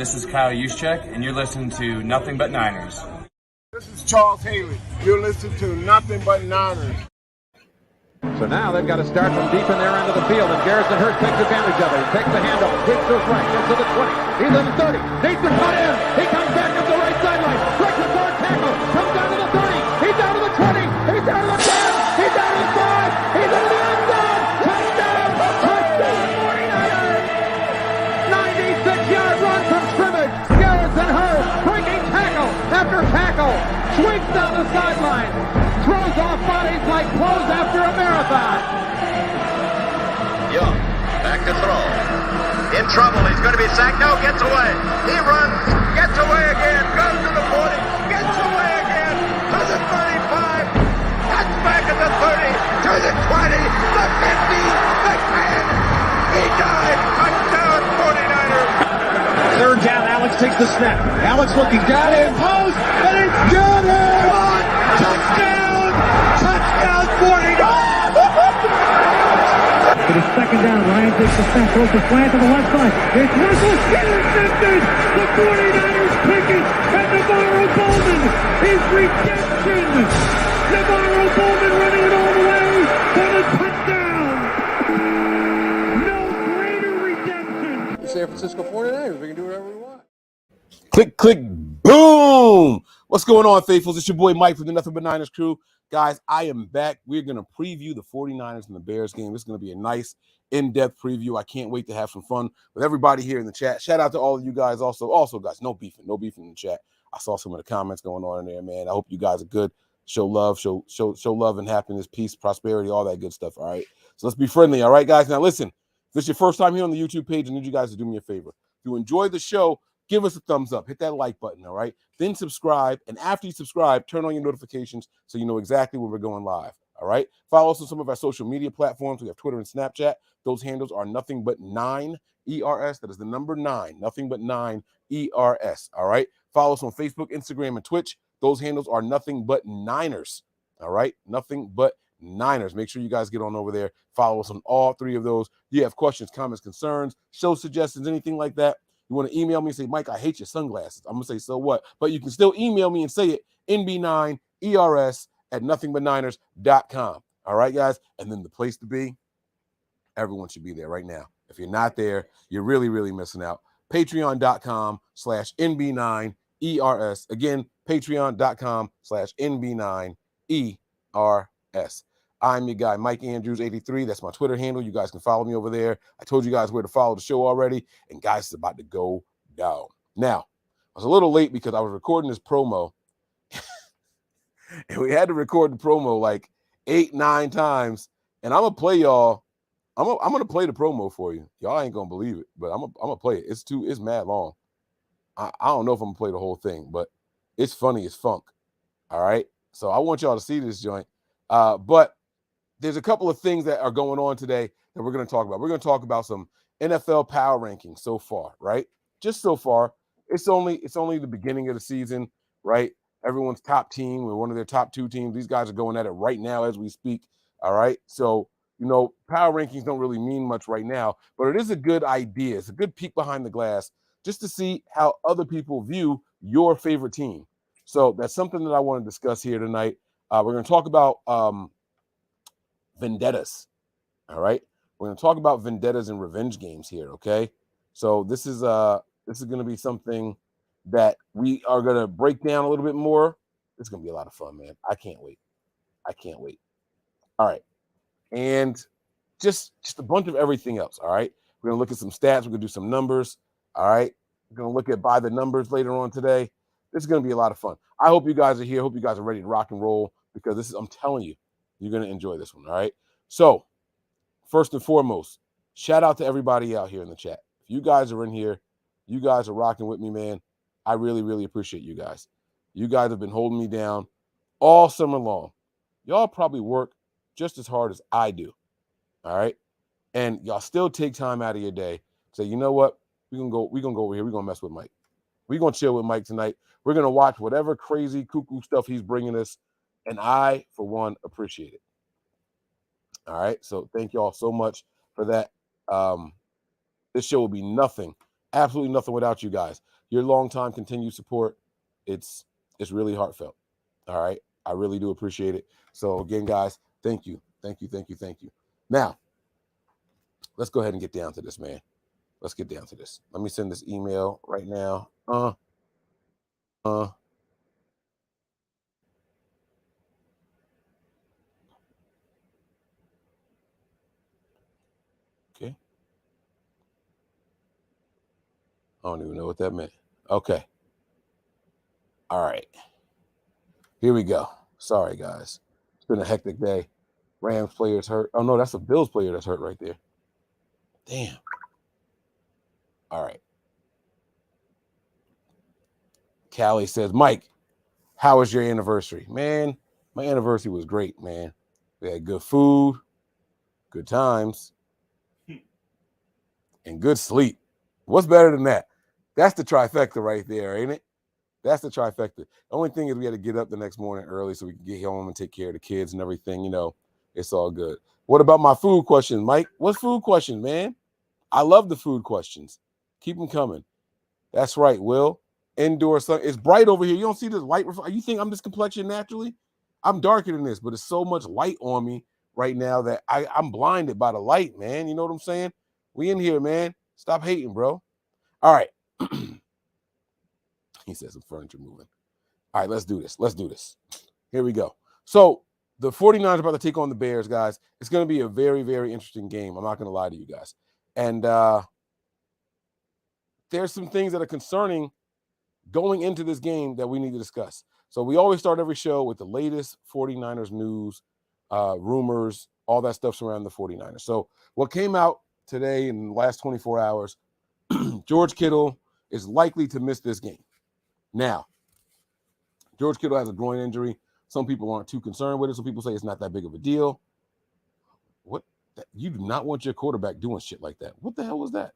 This is Kyle Juszczyk, and you're listening to Nothing But Niners. This is Charles Haley. You're listening to Nothing But Niners. So now they've got to start from deep in their end of the field, and Garrison Hurst takes advantage of it. He takes the handoff, takes to his right, gets to the 20. He's in the 30, needs to cut in. He comes back up the right sideline, breaks a hard tackle, comes down to the 30. He's down to the 20. He's down to the 10. He's down to the 5. He's into the end zone. Touchdown! Touchdown! 49ers! 96-yard run from scrimmage. Garrison Hurst breaking tackle after tackle, swings down the sideline. Throws off bodies like clothes after a marathon. Young, back to throw. In trouble, he's going to be sacked. No, gets away. He runs, gets away again, goes to the 40, gets away again, to the 35, cuts back at the 30, to the 20, the 50, the 10. He died. Touchdown, 49ers. Third down, Alex takes the snap. Alex looking down in post, and it's good. Touchdown! Touchdown, 49ers! It is second down. Ryan takes the snap, throws the slant to the left side. It's Russell intercepted. The 49ers pick it, and Navarro Bowman is redemption. Navarro Bowman running it all the way for the touchdown. No greater redemption. The San Francisco 49ers, we can do whatever we want. Click, click, boom! What's going on, faithfuls? It's your boy Mike from the Nothing But Niners crew. Guys, I am back. We're going to preview the 49ers and the Bears game. It's going to be a nice, in-depth preview. I can't wait to have some fun with everybody here in the chat. Shout out to all of you guys also, guys, no beefing in the chat. I saw some of the comments going on in there, man. I hope you guys are good. Show love, show love and happiness, peace, prosperity, all that good stuff, all right? So let's be friendly, all right, guys? Now, listen, if this is your first time here on the YouTube page, I need you guys to do me a favor. If you enjoy the show, give us a thumbs up. Hit that like button, all right? Then subscribe. And after you subscribe, turn on your notifications so you know exactly when we're going live, all right? Follow us on some of our social media platforms. We have Twitter and Snapchat. Those handles are Nothing But 9 ERS. That is the number 9, Nothing But 9 ERS, all right? Follow us on Facebook, Instagram, and Twitch. Those handles are Nothing But Niners, all right? Nothing But Niners. Make sure you guys get on over there. Follow us on all three of those. You have questions, comments, concerns, show suggestions, anything like that. You want to email me and say, Mike, I hate your sunglasses. I'm going to say, so what? But you can still email me and say it, nb9ers@nothingbutniners.com. All right, guys? And then the place to be, everyone should be there right now. If you're not there, you're really, really missing out. Patreon.com/nb9ers. Again, patreon.com/nb9ers. I'm your guy, Mike Andrews 83. That's my Twitter handle. You guys can follow me over there. I told you guys where to follow the show already. And guys, it's about to go down. Now, I was a little late because I was recording this promo. And we had to record the promo like 8-9 times. And I'm going to play y'all. I'm going to play the promo for you. Y'all ain't going to believe it, but I'm going to play it. It's mad long. I don't know if I'm going to play the whole thing, but it's funny as funk. All right? So I want y'all to see this joint. But there's a couple of things that are going on today that we're going to talk about. We're going to talk about some NFL power rankings so far, right? Just so far. It's only the beginning of the season, right? Everyone's top team. We're one of their top 2 teams. These guys are going at it right now as we speak, all right? So, power rankings don't really mean much right now, but it is a good idea. It's a good peek behind the glass just to see how other people view your favorite team. So that's something that I want to discuss here tonight. We're going to talk about vendettas, all right? We're going to talk about vendettas and revenge games here, okay? So this is going to be something that we are going to break down a little bit more. It's going to be a lot of fun, man. I can't wait. All right. And just a bunch of everything else, all right? We're going to look at some stats. We're going to do some numbers, all right? We're going to look at by the numbers later on today. This is going to be a lot of fun. I hope you guys are here. I hope you guys are ready to rock and roll because I'm telling you, you're going to enjoy this one, all right? So, first and foremost, shout out to everybody out here in the chat. If you guys are in here, you guys are rocking with me, man. I really, really appreciate you guys. You guys have been holding me down all summer long. Y'all probably work just as hard as I do, all right? And y'all still take time out of your day to say, you know what? We're going to go over here. We're going to mess with Mike. We're going to chill with Mike tonight. We're going to watch whatever crazy cuckoo stuff he's bringing us. And I, for one, appreciate it. All right. So thank you all so much for that. This show will be nothing, absolutely nothing without you guys. your longtime continued support. It's really heartfelt. All right. I really do appreciate it. So again, guys, thank you. Thank you. Thank you. Thank you. Now, let's go ahead and get down to this, man. Let's get down to this. Let me send this email right now. Okay. I don't even know what that meant. Okay. All right. Here we go. Sorry, guys. It's been a hectic day. Rams players hurt. Oh, no, that's a Bills player that's hurt right there. Damn. All right. Callie says, Mike, how was your anniversary? Man, my anniversary was great, man. We had good food, good times, and good sleep. What's better than that? That's the trifecta right there, ain't it? That's the trifecta. The only thing is we had to get up the next morning early so we could get home and take care of the kids and everything. You know, it's all good. What about my food question, Mike? What's food question, man? I love the food questions. Keep them coming. That's right, Will. Indoor sun. It's bright over here. You don't see this light. You think I'm this complexion naturally? I'm darker than this, but it's so much light on me right now that I'm blinded by the light, man. You know what I'm saying? We in here, man. Stop hating, bro. All right. He says some furniture moving. All right, let's do this. Let's do this. Here we go. So the 49ers are about to take on the Bears, guys. It's going to be a very, very interesting game. I'm not going to lie to you guys. And there's some things that are concerning going into this game that we need to discuss. So we always start every show with the latest 49ers news, rumors, all that stuff surrounding the 49ers. So what came out today in the last 24 hours, George Kittle is likely to miss this game. Now, George Kittle has a groin injury. Some people aren't too concerned with it. Some people say it's not that big of a deal. What? You do not want your quarterback doing shit like that. What the hell was that?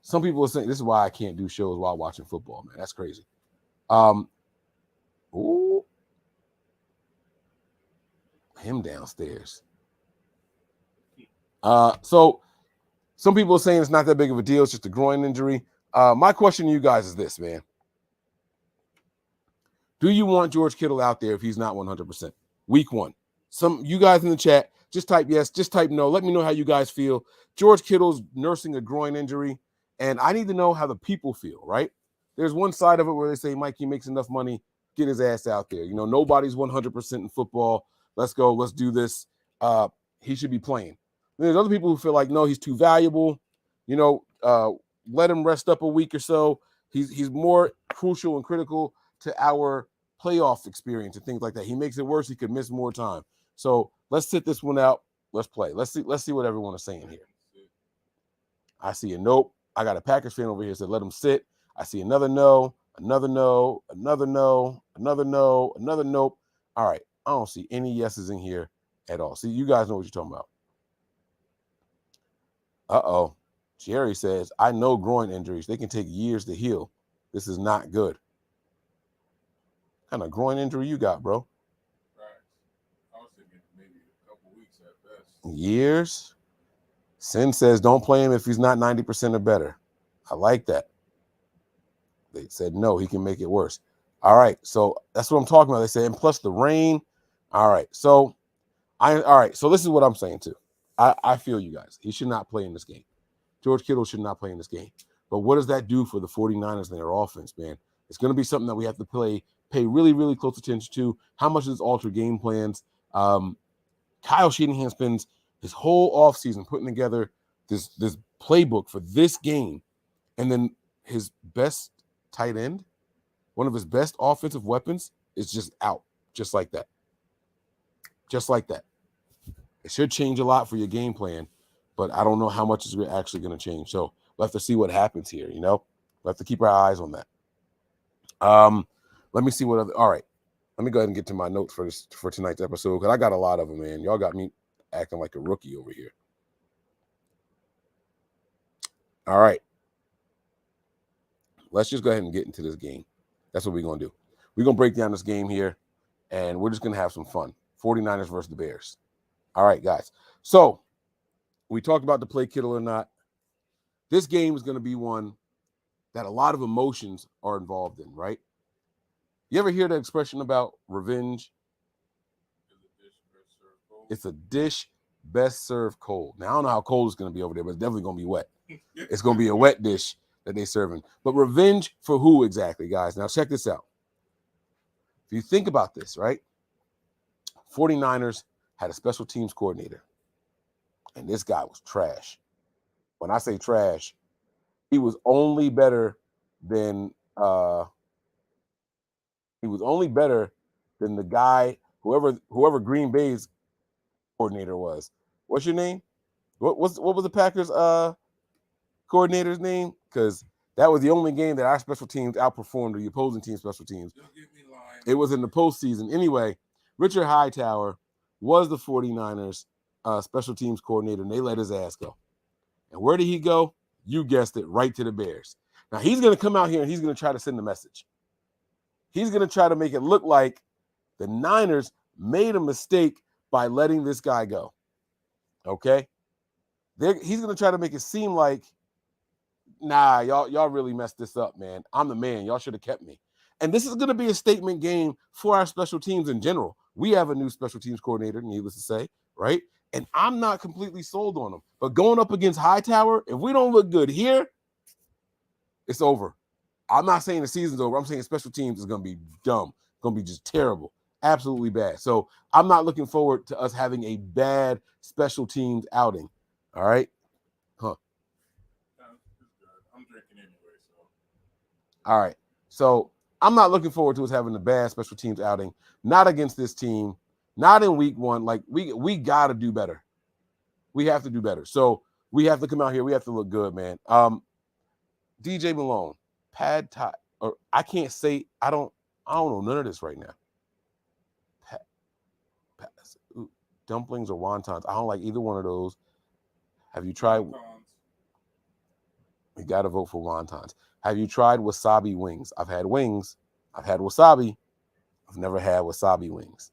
Some people are saying this is why I can't do shows while watching football, man. That's crazy. Ooh. Him downstairs. So some people are saying it's not that big of a deal. It's just a groin injury. My question to you guys is this, man. Do you want George Kittle out there if he's not 100%? Week 1. Some you guys in the chat, just type yes, just type no. Let me know how you guys feel. George Kittle's nursing a groin injury, and I need to know how the people feel, right? There's one side of it where they say, Mike, he makes enough money, get his ass out there. You know, nobody's 100% in football. Let's go. Let's do this. He should be playing. There's other people who feel like, no, he's too valuable. You know, let him rest up a week or so. He's more crucial and critical to our playoff experience and things like that. He makes it worse. He could miss more time. So let's sit this one out. Let's play. Let's see what everyone is saying here. I see a nope. I got a Packers fan over here that said let him sit. I see another no, another no, another no, another no, another nope. All right. I don't see any yeses in here at all. See, you guys know what you're talking about. Uh-oh. Jerry says, I know groin injuries. They can take years to heal. This is not good. What kind of groin injury you got, bro? I was thinking maybe a couple weeks at best. Years? Sin says don't play him if he's not 90% or better. I like that. They said no, he can make it worse. All right, so that's what I'm talking about. They said, and plus the rain. All right, so so this is what I'm saying too. I feel you guys. He should not play in this game. George Kittle should not play in this game. But what does that do for the 49ers and their offense, man? It's going to be something that we have to pay really, really close attention to. How much does this alter game plans? Kyle Shanahan spends his whole offseason putting together this playbook for this game, and then his best tight end, one of his best offensive weapons, is just out, just like that. Just like that. It should change a lot for your game plan, but I don't know how much is actually going to change. So we'll have to see what happens here, you know? We'll have to keep our eyes on that. Let me see what other – all right. Let me go ahead and get to my notes for tonight's episode because I got a lot of them, man. Y'all got me acting like a rookie over here. All right. Let's just go ahead and get into this game. That's what we're going to do. We're going to break down this game here, and we're just going to have some fun. 49ers versus the Bears. All right, guys. So we talked about to play Kittle or not. This game is going to be one that a lot of emotions are involved in, right? You ever hear the expression about revenge? It's a dish best served cold. Now, I don't know how cold it's going to be over there, but it's definitely going to be wet. It's going to be a wet dish that they're serving. But revenge for who exactly, guys? Now, check this out. If you think about this, right? 49ers had a special teams coordinator, and this guy was trash. When I say trash, he was only better than the guy, whoever Green Bay's coordinator was. What's your name? What was the Packers coordinator's name? Because that was the only game that our special teams outperformed the opposing team special teams. It was in the postseason. Anyway, Richard Hightower was the 49ers special teams coordinator, and they let his ass go. And where did he go? You guessed it, right to the Bears. Now, he's going to come out here and he's going to try to send a message. He's going to try to make it look like the Niners made a mistake by letting this guy go. Okay? He's going to try to make it seem like, nah, y'all really messed this up, man. I'm the man. Y'all should have kept me. And this is going to be a statement game for our special teams in general. We have a new special teams coordinator, needless to say, right? And I'm not completely sold on him. But going up against Hightower, if we don't look good here, it's over. I'm not saying the season's over. I'm saying special teams is going to be dumb. Going to be just terrible. Absolutely bad. So I'm not looking forward to us having a bad special teams outing. All right? Huh. I'm drinking anyway, so. All right. So I'm not looking forward to us having a bad special teams outing. Not against this team. Not in week one. Like, we got to do better. We have to do better. So we have to come out here. We have to look good, man. DJ Malone, pad thai, or I can't say, I don't know none of this right now. Dumplings or wontons. I don't like either one of those. Have you tried? We got to vote for wontons. Have you tried wasabi wings? I've had wings. I've had wasabi. I've never had wasabi wings.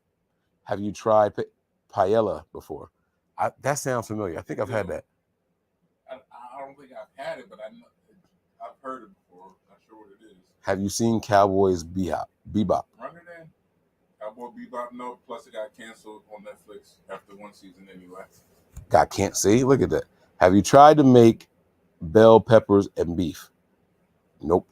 Have you tried paella before? That sounds familiar. I think I've had that. I don't think I've had it, but I've heard it before. Not sure what it is. Have you seen Cowboys Bebop? Running in. Cowboy Bebop, no. Plus, it got canceled on Netflix after one season anyway. Can't see. Look at that. Have you tried to make bell peppers and beef? Nope.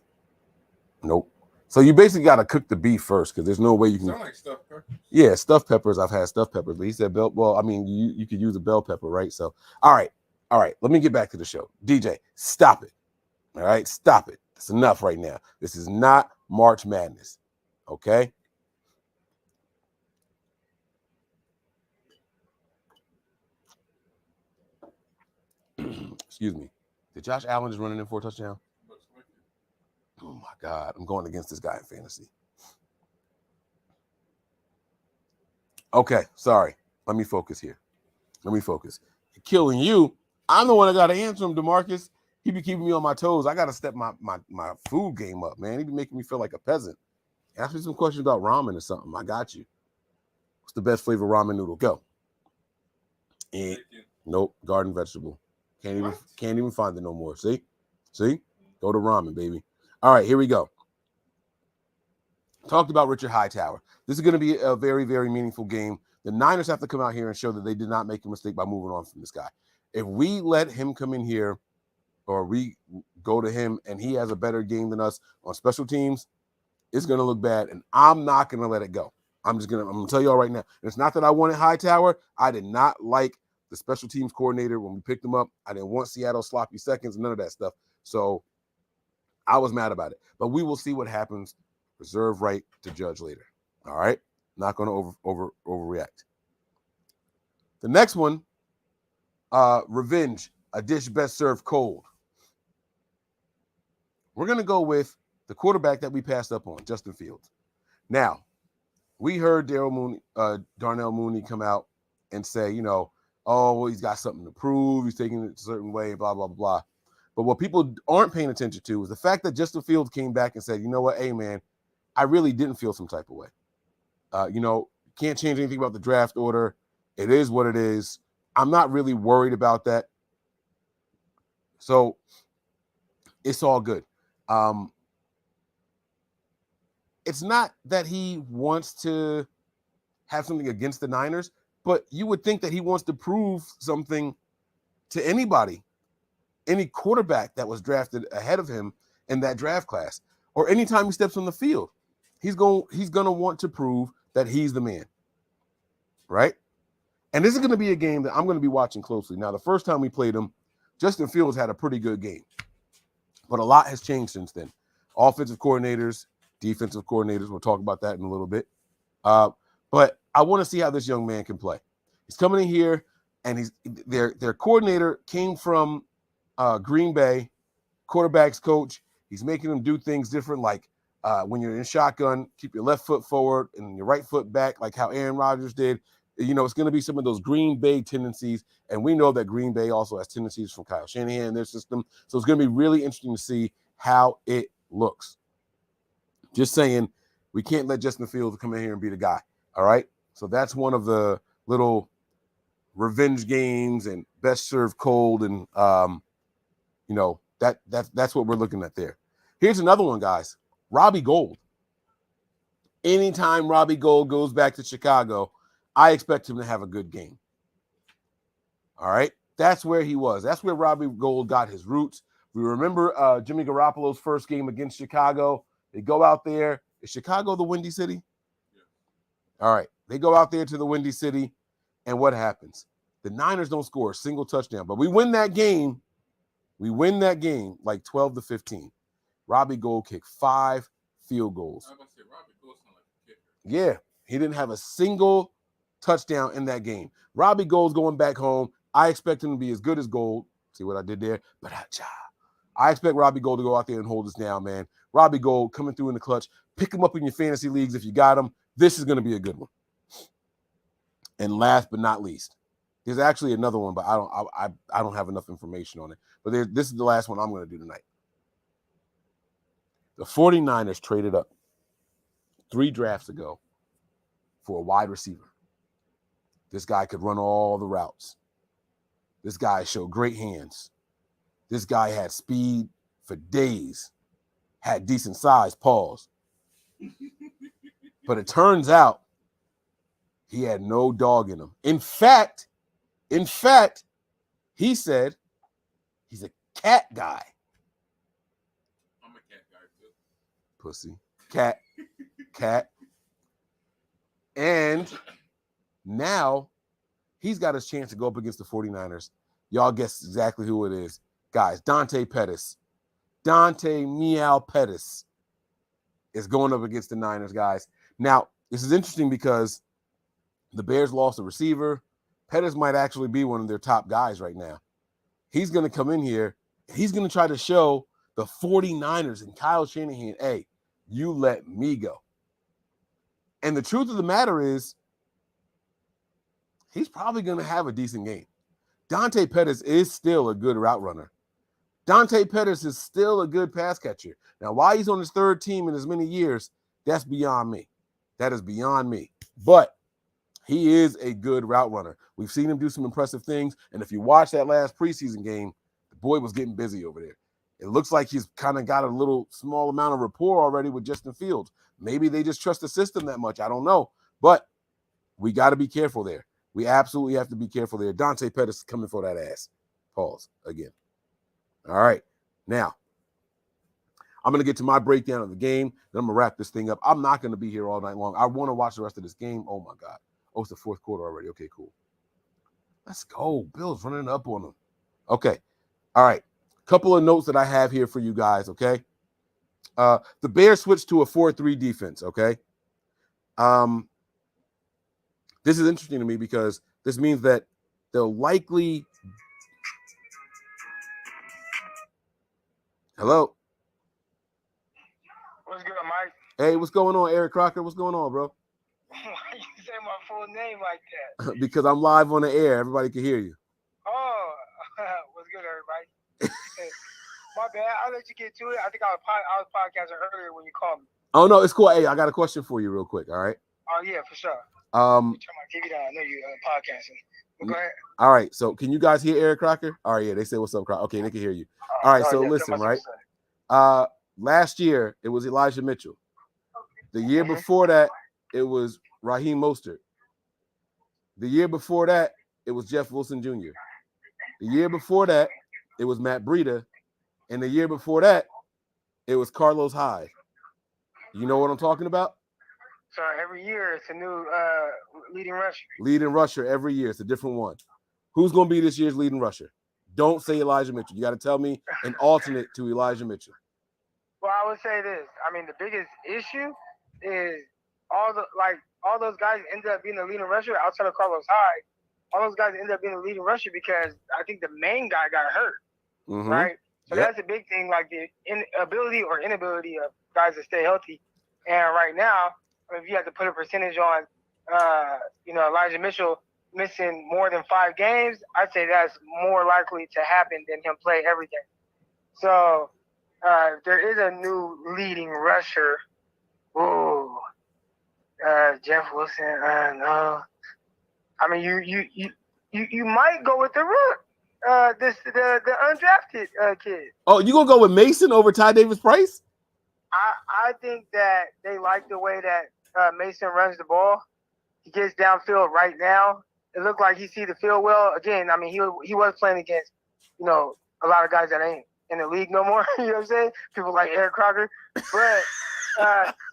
So you basically got to cook the beef first because there's no way you can. Sound like stuffed peppers. Yeah, stuffed peppers. I've had stuffed peppers, but he said bell. Well, I mean, you could use a bell pepper, right? So, all right. Let me get back to the show. DJ, stop it. All right, stop it. It's enough right now. This is not March Madness. Okay. Excuse me. Did Josh Allen just running in for a touchdown? Oh my God, I'm going against this guy in fantasy. Okay, sorry. Let me focus here. Killing you. I'm the one that got to answer him, DeMarcus. He be keeping me on my toes. I got to step my food game up, man. He be making me feel like a peasant. Ask me some questions about ramen or something. I got you. What's the best flavor ramen noodle? Go. Nope, garden vegetable. Can't even find it no more. See? Go to ramen, baby. All right, here we go. Talked about Richard Hightower. This is going to be a very, very meaningful game. The Niners have to come out here and show that they did not make a mistake by moving on from this guy. If we let him come in here or we go to him and he has a better game than us on special teams, it's going to look bad, and I'm not going to let it go. I'm going to tell y'all right now. And it's not that I wanted Hightower. I did not like the special teams coordinator when we picked him up. I didn't want Seattle sloppy seconds, none of that stuff. So I was mad about it. But we will see what happens. Reserve right to judge later. All right? Not going to overreact. The next one, revenge, a dish best served cold. We're going to go with the quarterback that we passed up on, Justin Fields. Now, we heard Darnell Mooney come out and say, well, he's got something to prove. He's taking it a certain way, blah, blah, blah. But what people aren't paying attention to is the fact that Justin Fields came back and said, you know what, hey, man, I really didn't feel some type of way. Can't change anything about the draft order. It is what it is. I'm not really worried about that. So it's all good. It's not that he wants to have something against the Niners, but you would think that he wants to prove something to anybody, any quarterback that was drafted ahead of him in that draft class, or anytime he steps on the field, he's going to want to prove that he's the man, right? And this is going to be a game that I'm going to be watching closely. Now, the first time we played him, Justin Fields had a pretty good game, but a lot has changed since then. Offensive coordinators, defensive coordinators, we'll talk about that in a little bit. But I want to see how this young man can play. He's coming in here, and their coordinator came from Green Bay, quarterback's coach. He's making them do things different, like when you're in shotgun, keep your left foot forward and your right foot back, like how Aaron Rodgers did. You know, it's going to be some of those Green Bay tendencies, and we know that Green Bay also has tendencies from Kyle Shanahan in their system. So it's going to be really interesting to see how it looks. Just saying, we can't let Justin Fields come in here and be the guy, all right? So that's one of the little revenge games and best served cold, and you know, that's what we're looking at there. Here's another one, guys. Robbie Gould. Anytime Robbie Gould goes back to Chicago, I expect him to have a good game. All right? That's where he was. That's where Robbie Gould got his roots. We remember Jimmy Garoppolo's first game against Chicago. They go out there. Is Chicago the Windy City? Yeah. All right. They go out there to the Windy City, and what happens? The Niners don't score a single touchdown, but we win that game. We win that game like 12-15. Robbie Gould kicked 5 field goals. I was about to say, Robbie Gould sounded like a kicker. Yeah, he didn't have a single touchdown in that game. Robbie Gould's going back home. I expect him to be as good as Gould. See what I did there? But I expect Robbie Gould to go out there and hold us down, man. Robbie Gould coming through in the clutch. Pick him up in your fantasy leagues if you got him. This is going to be a good one. And last but not least, there's actually another one, but I don't have enough information on it. But this is the last one I'm going to do tonight. The 49ers traded up 3 drafts ago for a wide receiver. This guy could run all the routes. This guy showed great hands. This guy had speed for days, had decent size, pause. But it turns out he had no dog in him. In fact, he said he's a cat guy. I'm a cat guy too. Pussy. Cat. And now he's got his chance to go up against the 49ers. Y'all guess exactly who it is. Guys, Dante Pettis. Dante Meow Pettis is going up against the Niners, guys. Now, this is interesting because the Bears lost a receiver. Pettis might actually be one of their top guys right now. He's going to come in here. He's going to try to show the 49ers and Kyle Shanahan, hey, you let me go. And the truth of the matter is, he's probably going to have a decent game. Dante Pettis is still a good route runner. Dante Pettis is still a good pass catcher. Now, why he's on his 3rd team in as many years, that's beyond me. That is beyond me. But he is a good route runner. We've seen him do some impressive things. And if you watch that last preseason game, the boy was getting busy over there. It looks like he's kind of got a little small amount of rapport already with Justin Fields. Maybe they just trust the system that much. I don't know. But we got to be careful there. We absolutely have to be careful there. Dante Pettis is coming for that ass. Pause again. All right. Now, I'm going to get to my breakdown of the game. Then I'm going to wrap this thing up. I'm not going to be here all night long. I want to watch the rest of this game. Oh, my God. Oh, it's the 4th quarter already. Okay, cool. Let's go. Bill's running up on them. Okay. All right. Couple of notes that I have here for you guys, okay? The Bears switched to a 4-3 defense, okay? This is interesting to me because this means that they'll likely... Hello? What's good, Mike? Hey, what's going on, Eric Crocker? What's going on, bro? Why you say my full name like that? Because I'm live on the air. Everybody can hear you. Oh, what's good, everybody? My bad. I'll let you get to it. I think I was podcasting earlier when you called me. Oh, no, it's cool. Hey, I got a question for you real quick, all right? Oh, yeah, for sure. Turn my TV down. I know you're podcasting. But go ahead. All right, so can you guys hear Eric Crocker? All right, yeah, they say what's up, Crocker. Okay, they can hear you. All right, so listen, right? last year, it was Elijah Mitchell. The year before that, it was Raheem Mostert. The year before that, it was Jeff Wilson Jr. The year before that, it was Matt Breida. And the year before that, it was Carlos Hyde. You know what I'm talking about? So every year it's a new leading rusher. Leading rusher every year. It's a different one. Who's going to be this year's leading rusher? Don't say Elijah Mitchell. You got to tell me an alternate to Elijah Mitchell. Well, I would say this. I mean, the biggest issue is all those guys ended up being the leading rusher outside of Carlos Hyde. All those guys ended up being the leading rusher because I think the main guy got hurt, right? So that's a big thing, like the inability or inability of guys to stay healthy. And right now, I mean, if you have to put a percentage on, Elijah Mitchell missing more than 5 games, I'd say that's more likely to happen than him play every game. So there is a new leading rusher. Ooh, Jeff Wilson. No. I mean, you might go with the rook. The undrafted kid. Oh, you gonna go with Mason over Ty Davis Price? I think that they like the way that Mason runs the ball. He gets downfield right now. It looked like he see the field well. Again, I mean, he was playing against, a lot of guys that ain't in the league no more. You know what I'm saying? People like Eric Crocker. But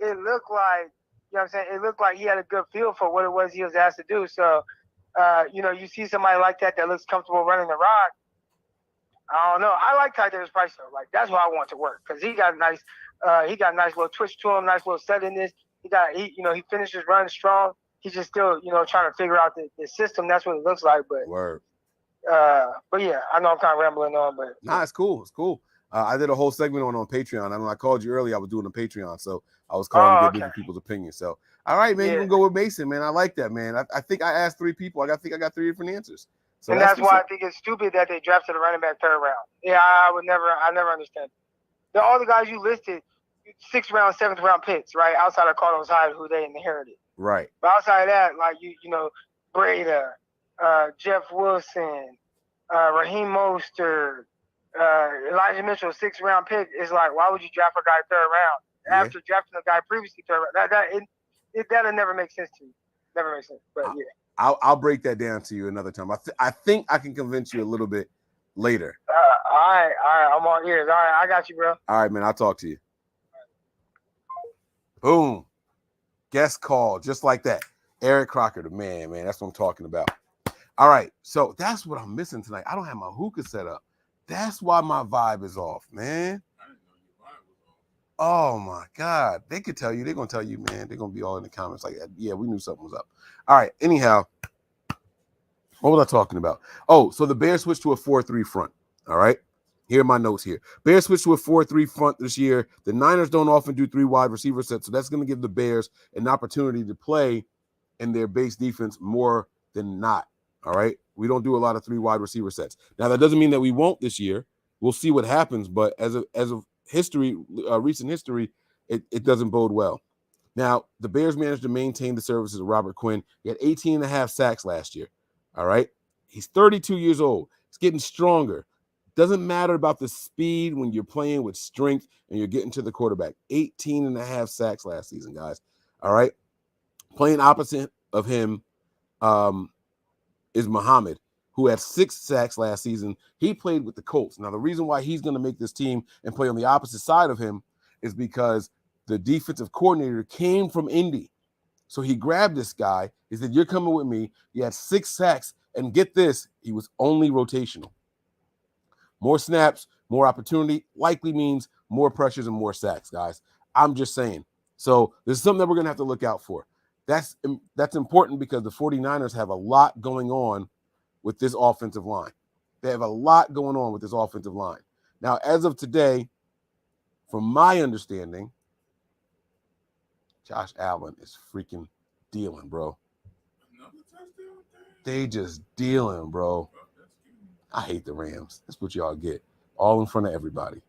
it looked like, it looked like he had a good feel for what it was he was asked to do. So, you see somebody like that looks comfortable running the rock. I don't know. I like Ty Davis Price though. Like that's what I want to work because he got a nice little twitch to him, nice little steadiness. He finishes running strong. He's just still, trying to figure out the system. That's what it looks like. But Word. But yeah, I know I'm kind of rambling on, but nah, it's cool. It's cool. I did a whole segment on Patreon. I know I called you earlier. I was doing a Patreon, so I was calling to get different people's opinions. So, all right, man, you can go with Mason, man. I like that, man. I think I asked 3 people. I think I got 3 different answers. So and that's why I think it's stupid that they drafted a running back 3rd round. Yeah, I never understand. All the guys you listed, 6th round, 7th round picks, right? Outside of Carlos Hyde, who they inherited. Right. But outside of that, like Breida, Jeff Wilson, Raheem Mostert, Elijah Mitchell, 6th round pick is like, why would you draft a guy 3rd round after drafting a guy previously 3rd round? That'll never make sense to me. Never makes sense. But yeah. I'll break that down to you another time. I think I can convince you a little bit later. All right. I'm on ears. All right, I got you, bro. All right, man. I'll talk to you. Boom. Guest call, just like that. Eric Crocker, the man. That's what I'm talking about. All right, so that's what I'm missing tonight. I don't have my hookah set up. That's why my vibe is off, man. Oh, my God. They could tell you. They're going to tell you, man. They're going to be all in the comments like that. Yeah, we knew something was up. All right, anyhow, what was I talking about? Oh, so the Bears switched to a 4-3 front, all right? Here are my notes here. Bears switched to a 4-3 front this year. The Niners don't often do 3 wide receiver sets, so that's going to give the Bears an opportunity to play in their base defense more than not, all right? We don't do a lot of 3 wide receiver sets. Now, that doesn't mean that we won't this year. We'll see what happens, but as of history, recent history, it doesn't bode well. Now, the Bears managed to maintain the services of Robert Quinn. He had 18.5 sacks last year, all right? He's 32 years old. He's getting stronger. Doesn't matter about the speed when you're playing with strength and you're getting to the quarterback. 18.5 sacks last season, guys, all right? Playing opposite of him is Muhammad, who had 6 sacks last season. He played with the Colts. Now, the reason why he's going to make this team and play on the opposite side of him is because the defensive coordinator came from Indy. So he grabbed this guy. He said, you're coming with me. He had 6 sacks. And get this, he was only rotational. More snaps, more opportunity likely means more pressures and more sacks, guys. I'm just saying. So this is something that we're going to have to look out for. That's important because the 49ers have a lot going on with this offensive line. They have a lot going on with this offensive line. Now, as of today, from my understanding, Josh Allen is freaking dealing, bro. They just dealing, bro. I hate the Rams. That's what y'all get. All in front of everybody.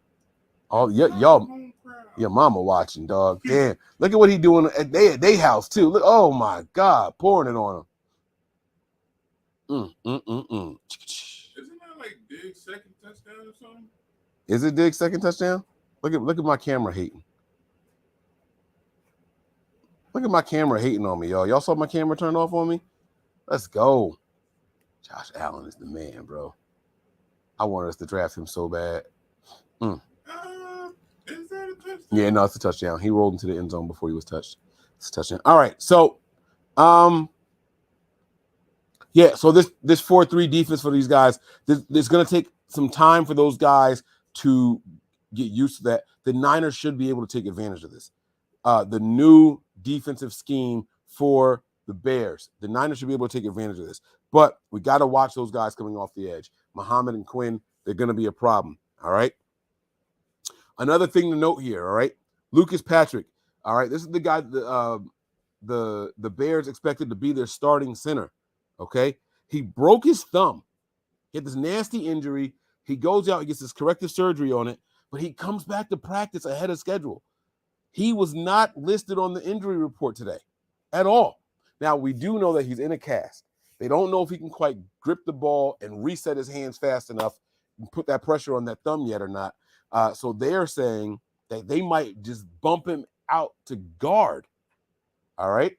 All y'all, your mama watching, dog. Damn. Look at what he doing at they house, too. Look, oh, my God. Pouring it on him. Isn't that like Diggs' second touchdown or something? Is it Diggs' second touchdown? Look at my camera hating. Look at my camera hating on me, y'all. Y'all saw my camera turn off on me? Let's go. Josh Allen is the man, bro. I wanted us to draft him so bad. Is that a touchdown? Yeah, no, it's a touchdown. He rolled into the end zone before he was touched. It's a touchdown. All right, so yeah, so this 4-3 defense for these guys, there's going to take some time for those guys to get used to that. The Niners should be able to take advantage of this. The new defensive scheme for the Bears. The Niners should be able to take advantage of this. But we got to watch those guys coming off the edge. Muhammad and Quinn, they're going to be a problem, all right? Another thing to note here, all right? Lucas Patrick, all right? This is the guy the Bears expected to be their starting center, okay? He broke his thumb. He had this nasty injury. He goes out, he gets this corrective surgery on it, but he comes back to practice ahead of schedule. He was not listed on the injury report today at all. Now, we do know that he's in a cast. They don't know if he can quite grip the ball and reset his hands fast enough and put that pressure on that thumb yet or not. So they're saying that they might just bump him out to guard. All right.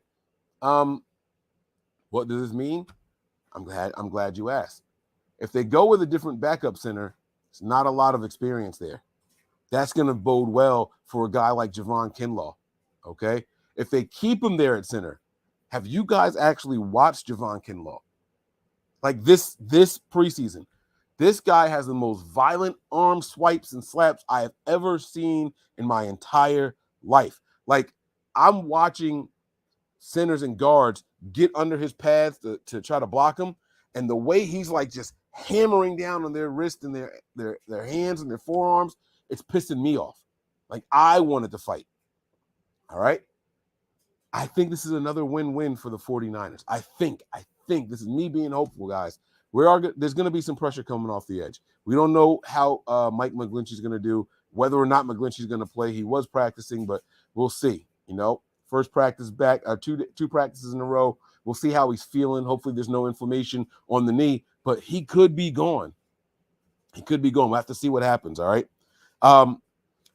What does this mean? I'm glad you asked. If they go with a different backup center, it's not a lot of experience there. That's going to bode well for a guy like Javon Kinlaw, okay? If they keep him there at center, have you guys actually watched Javon Kinlaw? Like this preseason, this guy has the most violent arm swipes and slaps I have ever seen in my entire life. Like, I'm watching centers and guards get under his pads to try to block him, and the way he's like just hammering down on their wrist and their hands and their forearms, it's pissing me off. Like, I wanted to fight. All right? I think this is another win-win for the 49ers. I think this is me being hopeful, guys. There's going to be some pressure coming off the edge. We don't know how Mike McGlinchey's going to do, whether or not McGlinchey's going to play. He was practicing, but we'll see. You know, first practice back, two practices in a row. We'll see how he's feeling. Hopefully there's no inflammation on the knee, but he could be gone. We'll have to see what happens, all right?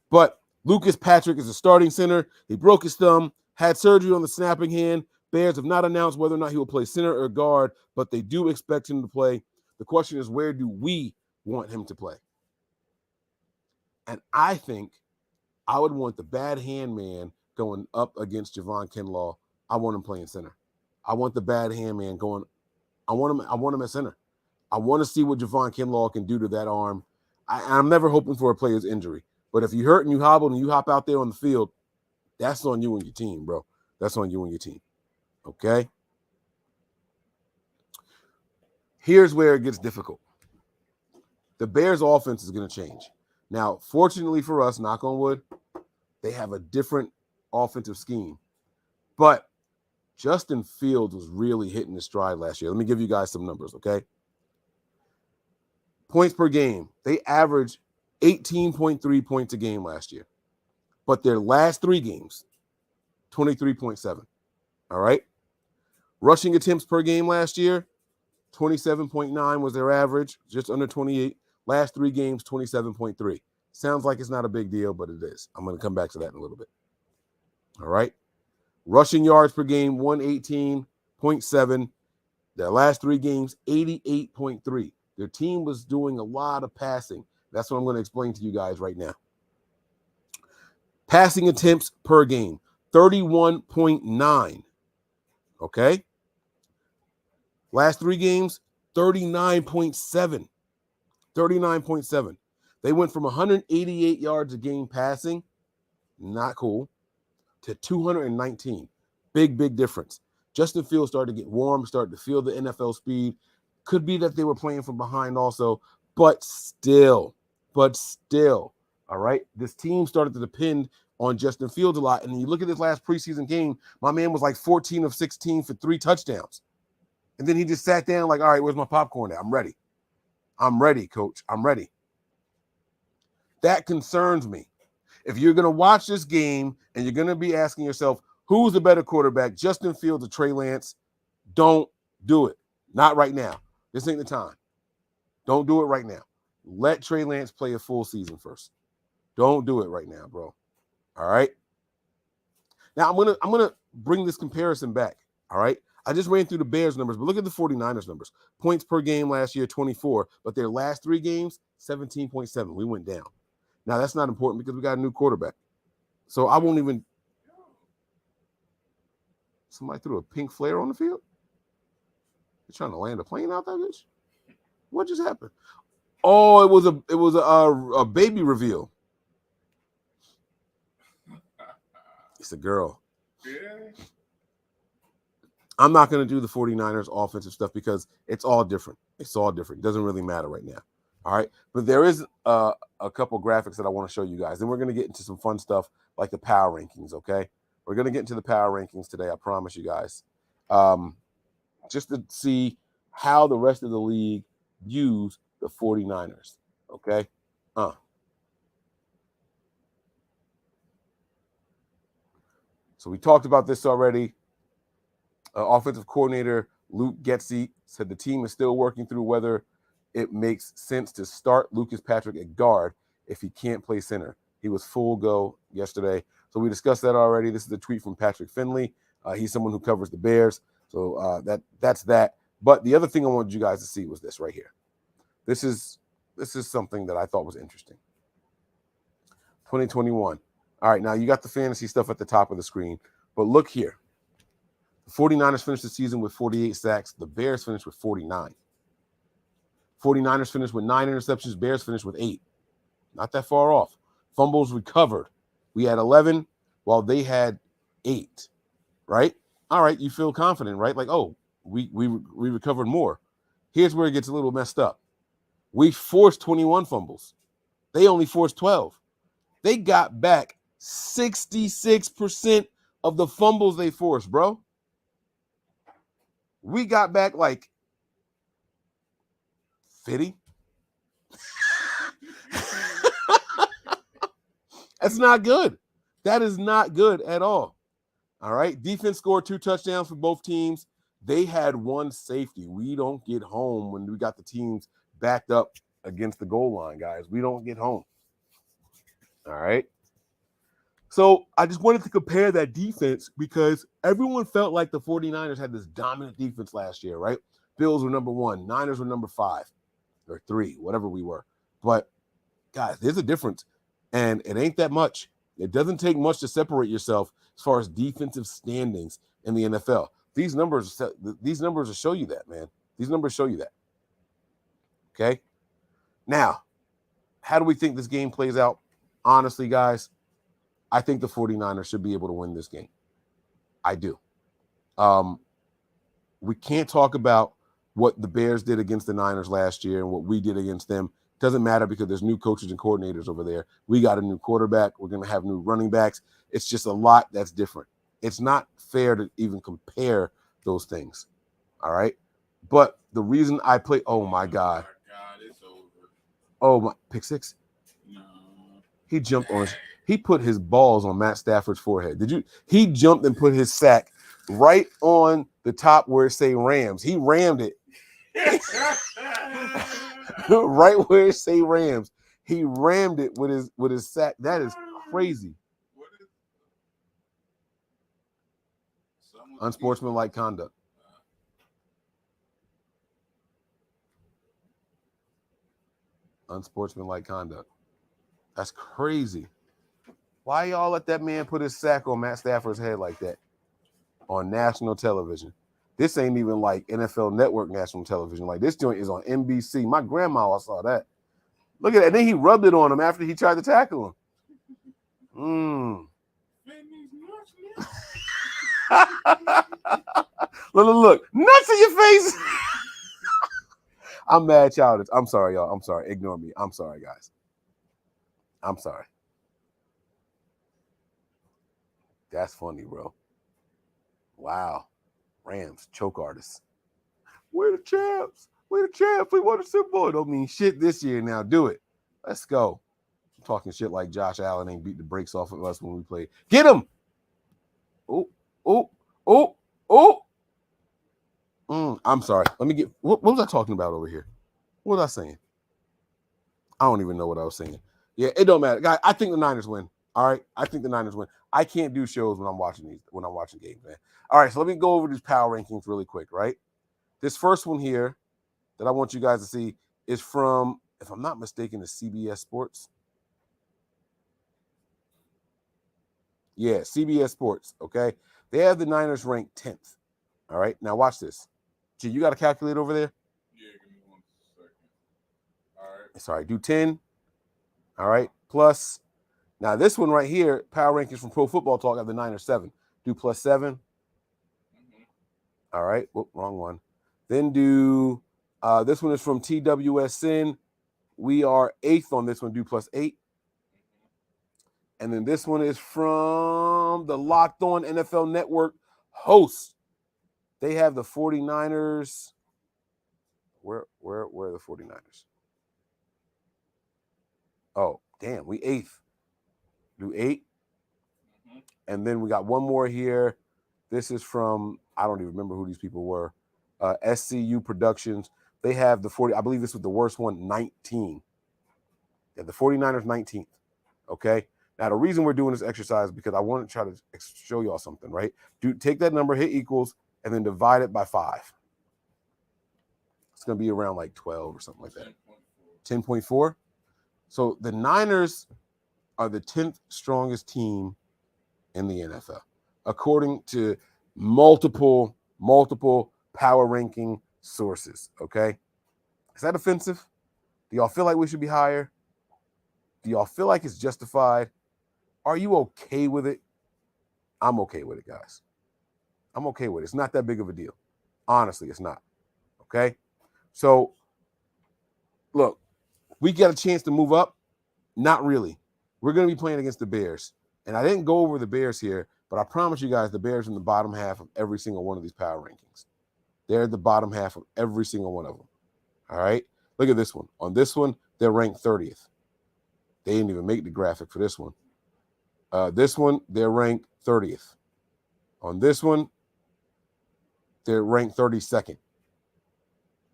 But Lucas Patrick is a starting center. He broke his thumb, had surgery on the snapping hand. Bears have not announced whether or not he will play center or guard, but they do expect him to play. The question is, where do we want him to play? And I think I would want the bad hand man going up against Javon Kinlaw. I want him playing center. I want the bad hand man going. I want him at center. I want to see what Javon Kinlaw can do to that arm. I'm never hoping for a player's injury. But if you hurt and you hobble and you hop out there on the field, that's on you and your team, bro. That's on you and your team. Okay? Here's where it gets difficult. The Bears' offense is going to change. Now, fortunately for us, knock on wood, they have a different offensive scheme. But Justin Fields was really hitting his stride last year. Let me give you guys some numbers, okay? Points per game. They averaged 18.3 points a game last year. But their last 3 games, 23.7. All right? Rushing attempts per game last year, 27.9 was their average, just under 28. Last 3 games, 27.3. Sounds like it's not a big deal, but it is. I'm going to come back to that in a little bit. All right? Rushing yards per game, 118.7. Their last 3 games, 88.3. Their team was doing a lot of passing. That's what I'm going to explain to you guys right now. Passing attempts per game, 31.9. Okay? Last 3 games, 39.7. 39.7. They went from 188 yards a game passing, not cool, to 219. Big difference. Justin Fields started to get warm, started to feel the NFL speed. Could be that they were playing from behind also, but still, all right? This team started to depend on Justin Fields a lot. And you look at this last preseason game, my man was like 14 of 16 for 3 touchdowns. And then he just sat down like, all right, where's my popcorn at? I'm ready. I'm ready, coach. I'm ready. That concerns me. If you're going to watch this game and you're going to be asking yourself, who's the better quarterback, Justin Fields or Trey Lance? Don't do it. Not right now. This ain't the time. Don't do it right now. Let Trey Lance play a full season first. Don't do it right now, bro. All right. Now I'm gonna bring this comparison back. All right. I just ran through the Bears numbers, but look at the 49ers numbers. Points per game last year, 24, but their last 3 games, 17.7. We went down. Now that's not important because we got a new quarterback. So I won't even. Somebody threw a pink flare on the field. They're trying to land a plane out that bitch. What just happened? Oh, it was a baby reveal. It's a girl. Yeah. I'm not going to do the 49ers offensive stuff because it's all different. It's all different. It doesn't really matter right now. All right. But there is a couple graphics that I want to show you guys. Then we're going to get into some fun stuff like the power rankings. Okay. We're going to get into the power rankings today. I promise you guys. Just to see how the rest of the league views the 49ers. Okay. So we talked about this already. Offensive coordinator Luke Getsy said the team is still working through whether it makes sense to start Lucas Patrick at guard if he can't play center. He was full go yesterday. So we discussed that already. This is a tweet from Patrick Finley. He's someone who covers the Bears. So that's that. But the other thing I wanted you guys to see was this right here. This is something that I thought was interesting. 2021. All right, now you got the fantasy stuff at the top of the screen. But look here. The 49ers finished the season with 48 sacks. The Bears finished with 49. 49ers finished with 9 interceptions. Bears finished with 8. Not that far off. Fumbles recovered. We had 11 while they had 8, right? All right, you feel confident, right? Like, oh, we recovered more. Here's where it gets a little messed up. We forced 21 fumbles. They only forced 12. They got back 66% of the fumbles they forced, bro. We got back like 50. That's not good. That is not good at all. All right. Defense scored 2 touchdowns for both teams. They had 1 safety. We don't get home when we got the teams backed up against the goal line, guys. We don't get home. All right. So I just wanted to compare that defense because everyone felt like the 49ers had this dominant defense last year, right? Bills were number 1. Niners were number 5 or 3, whatever we were. But, guys, there's a difference, and it ain't that much. It doesn't take much to separate yourself as far as defensive standings in the NFL. These numbers will show you that, man. These numbers show you that. Okay? Now, how do we think this game plays out? Honestly, guys, I think the 49ers should be able to win this game. I do. We can't talk about what the Bears did against the Niners last year and what we did against them. It doesn't matter because there's new coaches and coordinators over there. We got a new quarterback. We're going to have new running backs. It's just a lot that's different. It's not fair to even compare those things. All right? But the reason I play, oh, my God. It's over. Oh, my, pick 6? No. He jumped on he put his balls on Matt Stafford's forehead. He jumped and put his sack right on the top where it say Rams. He rammed it. Right where it say Rams. He rammed it with his sack. That is crazy. Unsportsmanlike conduct. Unsportsmanlike conduct. That's crazy. Why y'all let that man put his sack on Matt Stafford's head like that on national television? This ain't even like NFL Network national television. Like, this joint is on NBC. My grandma saw that. Look at that. Then he rubbed it on him after he tried to tackle him. Look. Nuts in your face. I'm mad, childish. I'm sorry, y'all. I'm sorry. Ignore me. I'm sorry, guys. I'm sorry. That's funny, bro. Wow. Rams, choke artists. We're the champs. We're the champs. We won the Super Bowl. Don't mean shit this year now. Do it. Let's go. I'm talking shit like Josh Allen ain't beat the brakes off of us when we played. Get him. I'm sorry. Let me get, what was I talking about over here? What was I saying? I don't even know what I was saying. Yeah, it don't matter. Guys, I think the Niners win. All right. I think the Niners win. I can't do shows when I'm watching games, man. All right, so let me go over these power rankings really quick, right? This first one here that I want you guys to see is from, if I'm not mistaken, the CBS Sports. Yeah, CBS Sports, okay? They have the Niners ranked 10th. All right, now watch this. Gee, you got a calculator over there? Yeah, give me 1 second. All right. Sorry, do 10. All right, plus. Now this one right here, power rankings from Pro Football Talk, have the Niners 7. Do plus 7. Mm-hmm. All right, whoop, wrong one. Then do, this one is from TWSN. We are 8th on this one, do plus 8. And then this one is from the Locked On NFL Network host. They have the 49ers. Where are the 49ers? Oh, damn, we 8th. Do 8. Mm-hmm. And then we got one more here. This is from, I don't even remember who these people were. SCU Productions. They have the 40, I believe this was the worst one, 19. Yeah, the 49ers 19th. Okay. Now, the reason we're doing this exercise is because I want to try to show y'all something, right? Take that number, hit equals, and then divide it by 5. It's going to be around like 12 or something like that. 10.4. So the Niners are the 10th strongest team in the NFL, according to multiple power ranking sources, okay? Is that offensive? Do y'all feel like we should be higher? Do y'all feel like it's justified? Are you okay with it? I'm okay with it, guys. I'm okay with it. It's not that big of a deal. Honestly, it's not. Okay? So, look, we got a chance to move up? Not really. We're going to be playing against the Bears. And I didn't go over the Bears here, but I promise you guys the Bears are in the bottom half of every single one of these power rankings. They're at the bottom half of every single one of them. All right? Look at this one. On this one, they're ranked 30th. They didn't even make the graphic for this one. This one, they're ranked 30th. On this one, they're ranked 32nd.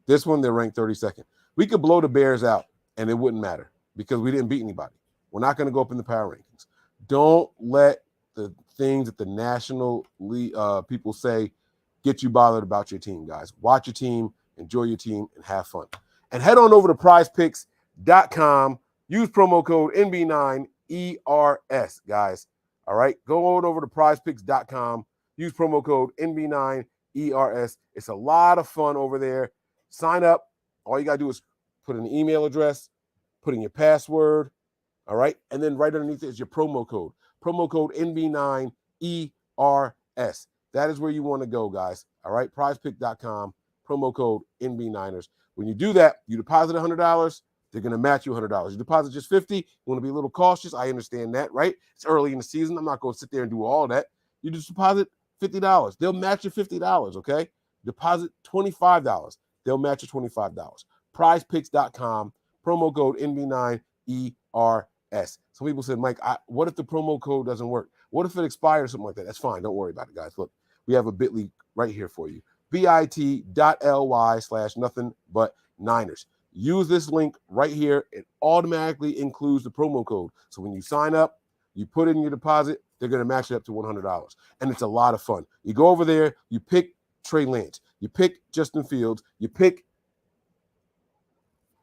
This one, they're ranked 32nd. We could blow the Bears out, and it wouldn't matter because we didn't beat anybody. We're not going to go up in the power rankings. Don't let the things that the national people say get you bothered about your team, guys. Watch your team, enjoy your team, and have fun. And head on over to prizepicks.com. Use promo code NB9ERS, guys. All right? Go on over to prizepicks.com. Use promo code NB9ERS. It's a lot of fun over there. Sign up. All you got to do is put in an email address, put in your password, all right? And then right underneath it is your promo code. Promo code NB9ERS. That is where you want to go, guys. All right? Prizepick.com, promo code NB9ers. When you do that, you deposit $100, they're going to match you $100. You deposit just $50, you want to be a little cautious. I understand that, right? It's early in the season. I'm not going to sit there and do all that. You just deposit $50. They'll match you $50, okay? Deposit $25. They'll match you $25. Prizepicks.com, promo code NB9ERS. Some people said, Mike, what if the promo code doesn't work? What if it expires or something like that? That's fine. Don't worry about it, guys. Look, we have a bit.ly right here for you. bit.ly/nothing-but-Niners. Use this link right here. It automatically includes the promo code. So when you sign up, you put in your deposit, they're going to match it up to $100. And it's a lot of fun. You go over there, you pick Trey Lance, you pick Justin Fields, you pick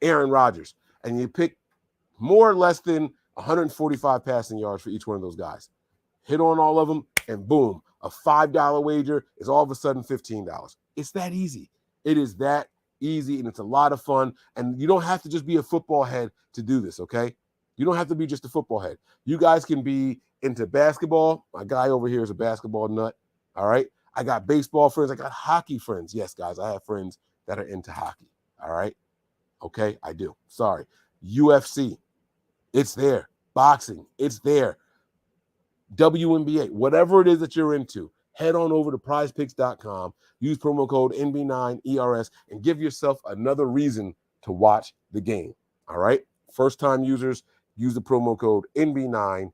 Aaron Rodgers, and you pick more or less than 145 passing yards for each one of those guys. Hit on all of them, and boom, a $5 wager is all of a sudden $15. It's that easy. It is that easy, and it's a lot of fun. And you don't have to just be a football head to do this, okay? You don't have to be just a football head. You guys can be into basketball. My guy over here is a basketball nut, all right? I got baseball friends. I got hockey friends. Yes, guys, I have friends that are into hockey, all right? Okay, I do. Sorry. UFC, it's there. Boxing, it's there. WNBA, whatever it is that you're into, head on over to prizepicks.com, use promo code NB9ERS, and give yourself another reason to watch the game, all right? First-time users, use the promo code NB9ERS.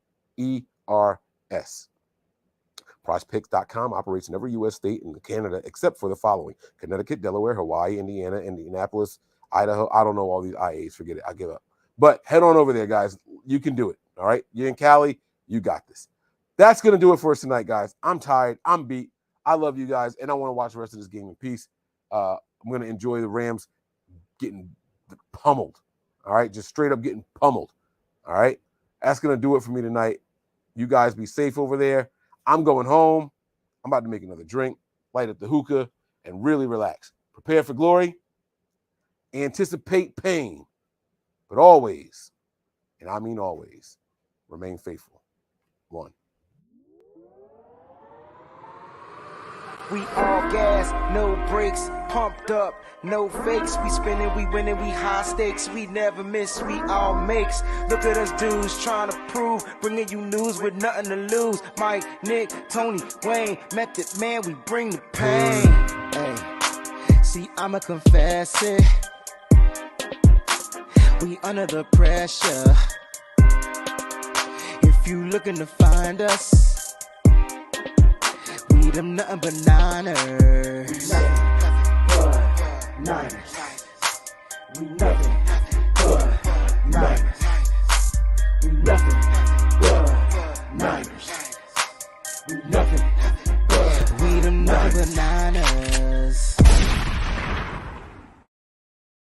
PrizePicks.com operates in every U.S. state in Canada except for the following: Connecticut, Delaware, Hawaii, Indiana, Indianapolis, Idaho. I don't know all these IAs. Forget it. I give up. But head on over there, guys. You can do it. All right. You're in Cali. You got this. That's going to do it for us tonight, guys. I'm tired. I'm beat. I love you guys, and I want to watch the rest of this game in peace. I'm going to enjoy the Rams getting pummeled. All right. Just straight up getting pummeled. All right. That's going to do it for me tonight. You guys be safe over there. I'm going home. I'm about to make another drink, light up the hookah, and really relax. Prepare for glory. Anticipate pain. But always, and I mean always, remain faithful. 1. We all gas, no brakes, pumped up, no fakes. We spinning, we winning, we high stakes. We never miss, we all makes. Look at us dudes trying to prove, bringing you news with nothing to lose. Mike, Nick, Tony, Wayne, Method Man, we bring the pain. Hey, see, I'ma confess it. We under the pressure. If you looking to find us, we them nothing but Niners. Nothing but Niners.